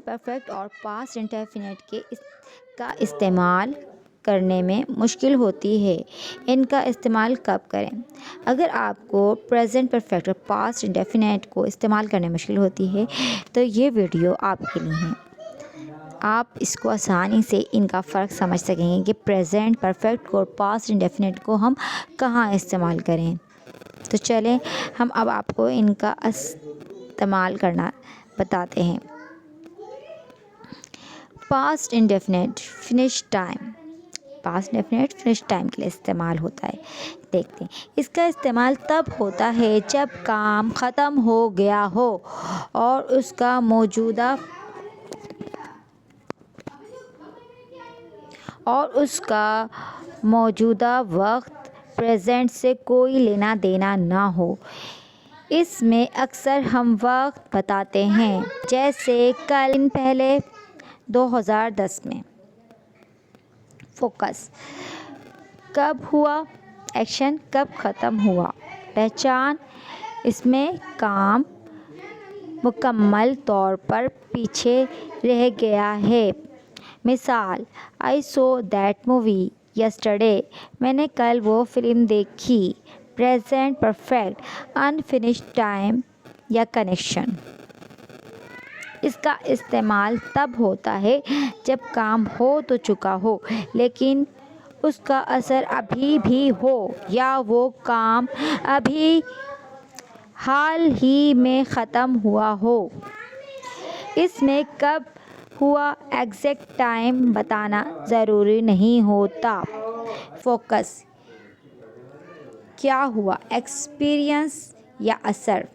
Perfect और past indefinite का इस्तेमाल करने में मुश्किल होती है। इनका इस्तेमाल कब करें? अगर आपको प्रेजेंट परफेक्ट और पास्ट इंडेफिनिट को इस्तेमाल करने में मुश्किल होती है तो ये वीडियो आपके लिए है। आप इसको आसानी से इनका फ़र्क समझ सकेंगे कि प्रेजेंट परफेक्ट और पास्ट इंडेफिनिट को हम कहाँ इस्तेमाल करें। तो चलें हम अब आपको इनका इस्तेमाल करना बताते हैं। Past indefinite finish time past indefinite finish time के लिए इस्तेमाल होता है। देखते हैं इसका इस्तेमाल तब होता है जब काम ख़त्म हो गया हो और उसका मौजूदा वक्त प्रेजेंट से कोई लेना देना ना हो। इसमें अक्सर हम वक्त बताते हैं, जैसे कल दिन पहले 2010 में। फोकस कब हुआ, एक्शन कब ख़त्म हुआ। पहचान इसमें काम मुकम्मल तौर पर पीछे रह गया है। मिसाल, आई सो दैट मूवी यस्टरडे, मैंने कल वो फ़िल्म देखी। प्रेजेंट परफेक्ट अनफिनिश्ड टाइम या कनेक्शन। इसका इस्तेमाल तब होता है जब काम हो तो चुका हो लेकिन उसका असर अभी भी हो या वो काम अभी हाल ही में ख़त्म हुआ हो। इसमें कब हुआ एग्जैक्ट टाइम बताना ज़रूरी नहीं होता। फोकस क्या हुआ, एक्सपीरियंस या असर।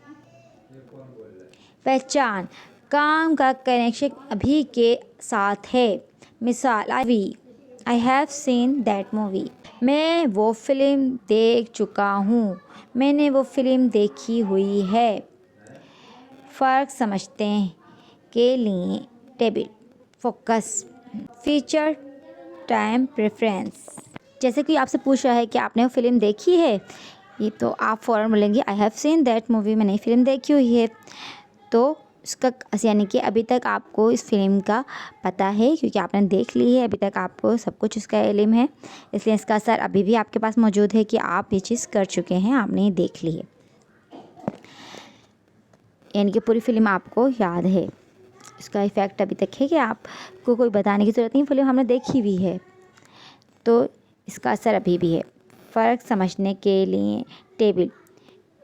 पहचान काम का कनेक्शन अभी के साथ है। मिसाल, I have seen that movie, मैं वो फ़िल्म देख चुका हूँ, मैंने वो फ़िल्म देखी हुई है। फ़र्क समझते के लिए table. Focus feature time preference. जैसे कि आपसे पूछ रहा है कि आपने वो फ़िल्म देखी है, ये तो आप फ़ौरन बोलेंगे I have seen that movie, मैंने फ़िल्म देखी हुई है। तो इसका यानी कि अभी तक आपको इस फिल्म का पता है क्योंकि आपने देख ली है, अभी तक आपको सब कुछ इसका इल्म है, इसलिए इसका असर अभी भी आपके पास मौजूद है कि आप ये चीज़ कर चुके हैं, आपने देख ली है, यानी कि पूरी फिल्म आपको याद है। इसका इफ़ेक्ट अभी तक है कि आपको कोई बताने की ज़रूरत नहीं, फिल्म हमने देखी हुई है, तो इसका असर अभी भी है। फ़र्क समझने के लिए table.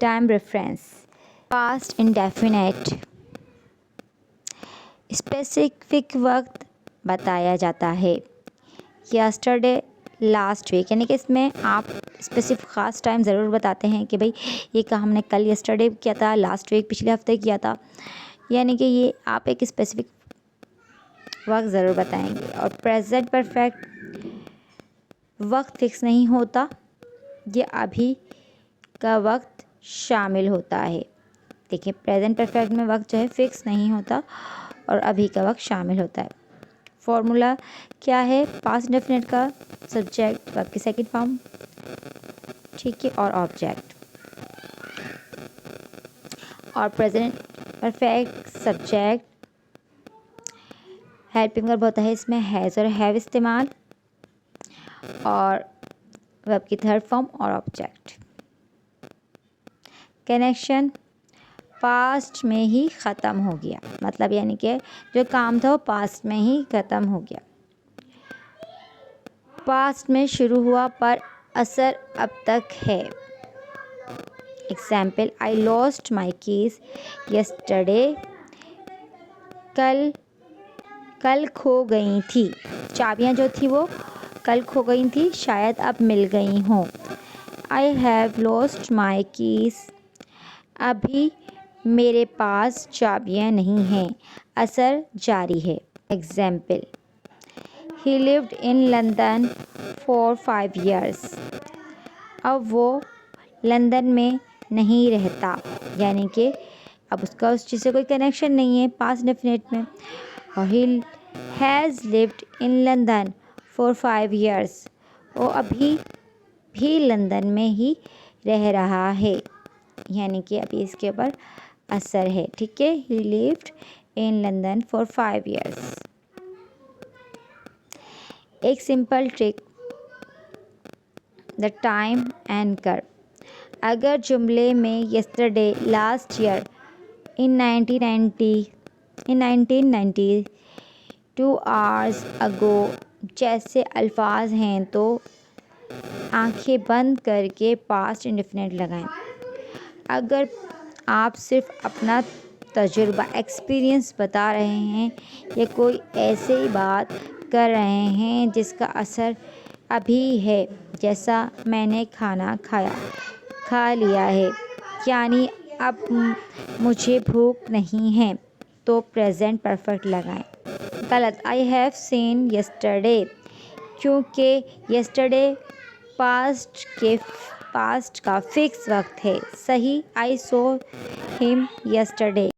Time reference past indefinite specific वक्त बताया जाता है। यस्टरडे लास्ट वीक, यानी कि इसमें आप स्पेसिफिक ख़ास टाइम ज़रूर बताते हैं कि भाई ये काम हमने कल यस्टरडे किया था, लास्ट वीक पिछले हफ्ते किया था, यानी कि ये आप एक स्पेसिफिक वक्त ज़रूर बताएंगे। और प्रेजेंट परफेक्ट वक्त फिक्स नहीं होता, ये अभी का वक्त शामिल होता है। देखिए प्रेजेंट परफेक्ट में वक्त जो है फिक्स नहीं होता और अभी का वक्त शामिल होता है। फॉर्मूला क्या है, पास्ट इंडेफिनिट का सब्जेक्ट वर्ब की सेकंड फॉर्म, ठीक है, और ऑब्जेक्ट, और present perfect subject helping verb होता है, इसमें हैज़ और हैव इस्तेमाल, और वर्ब की थर्ड फॉर्म और ऑब्जेक्ट। कनेक्शन पास्ट में ही ख़त्म हो गया, मतलब यानी कि जो काम था वो पास्ट में ही ख़त्म हो गया। पास्ट में शुरू हुआ पर असर अब तक है। Example, I lost my keys yesterday, कल खो गई थी, चाबियाँ जो थी वो कल खो गई थी, शायद अब मिल गई हों। I have lost my keys, अभी मेरे पास चाबियाँ नहीं हैं, असर जारी है। Example, he lived in London for 5 years, अब वो लंदन में नहीं रहता, यानी कि अब उसका उस चीज़ से कोई कनेक्शन नहीं है पास्ट डेफिनेट में। और he has lived in London for 5 years, वो अभी भी लंदन में ही रह रहा है, यानी कि अभी इसके ऊपर असर है, ठीक है। ही lived in London for 5 years. एक simple trick, the time anchor. अगर जुमले में yesterday, last year, in 1990, 2 hours ago जैसे अल्फाज हैं तो आंखें बंद करके पास्ट इंडेफिनिट लगाएं। अगर आप सिर्फ अपना तजुर्बा एक्सपीरियंस बता रहे हैं या कोई ऐसी बात कर रहे हैं जिसका असर अभी है, जैसा मैंने खाना खा लिया है, यानी अब मुझे भूख नहीं है, तो प्रेजेंट परफेक्ट लगाएं। गलत, आई हैव सीन यस्टरडे, क्योंकि यस्टरडे पास्ट का फिक्स वक्त है। सही, आई सो हिम यस्टरडे।